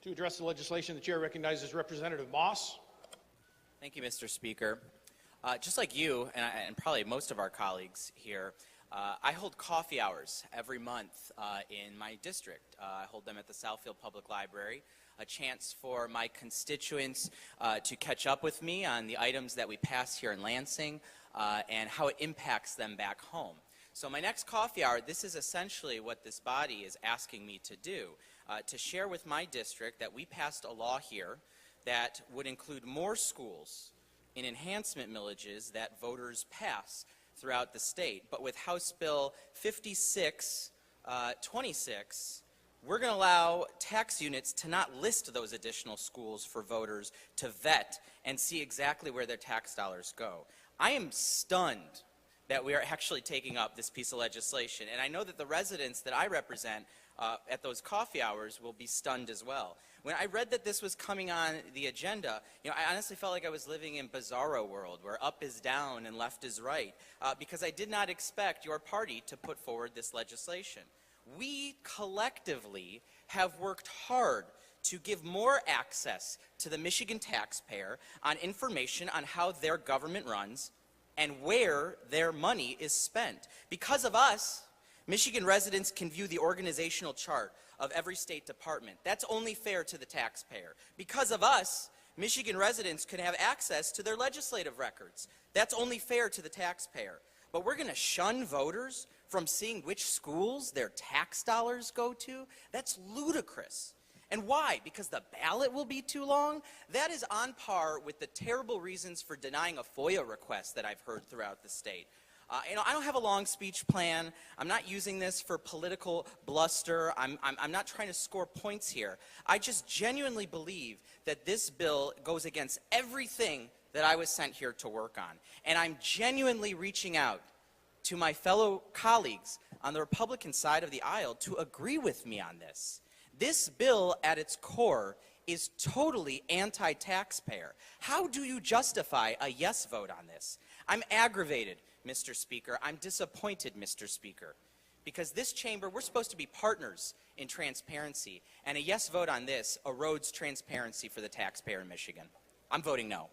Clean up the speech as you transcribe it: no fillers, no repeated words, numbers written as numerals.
To address the legislation, the chair recognizes Representative Moss. Thank you, Mr. Speaker. Just like you, and probably most of our colleagues here, I hold coffee hours every month in my district. I hold them at the Southfield Public Library, a chance for my constituents to catch up with me on the items that we pass here in Lansing and how it impacts them back home. So my next coffee hour, this is essentially what this body is asking me to do, to share with my district that we passed a law here that would include more schools in enhancement millages that voters pass throughout the state. But with House Bill 5626, we're going to allow tax units to not list those additional schools for voters to vet and see exactly where their tax dollars go. I am stunned that we are actually taking up this piece of legislation, and I know that the residents that I represent at those coffee hours will be stunned as well. When I read that this was coming on the agenda, I honestly felt like I was living in Bizarro world, where up is down and left is right, because I did not expect your party to put forward this legislation. We collectively have worked hard to give more access to the Michigan taxpayer on information on how their government runs and where their money is spent. Because of us, Michigan residents can view the organizational chart of every state department. That's only fair to the taxpayer. Because of us, Michigan residents can have access to their legislative records. That's only fair to the taxpayer. But we're going to shun voters from seeing which schools their tax dollars go to? That's ludicrous. And why? Because the ballot will be too long? That is on par with the terrible reasons for denying a FOIA request that I've heard throughout the state. I don't have a long speech plan. I'm not using this for political bluster. I'm not trying to score points here. I just genuinely believe that this bill goes against everything that I was sent here to work on. And I'm genuinely reaching out to my fellow colleagues on the Republican side of the aisle to agree with me on this. This bill at its core is totally anti-taxpayer. How do you justify a yes vote on this? I'm aggravated, Mr. Speaker. I'm disappointed, Mr. Speaker, because this chamber, we're supposed to be partners in transparency, and a yes vote on this erodes transparency for the taxpayer in Michigan. I'm voting no.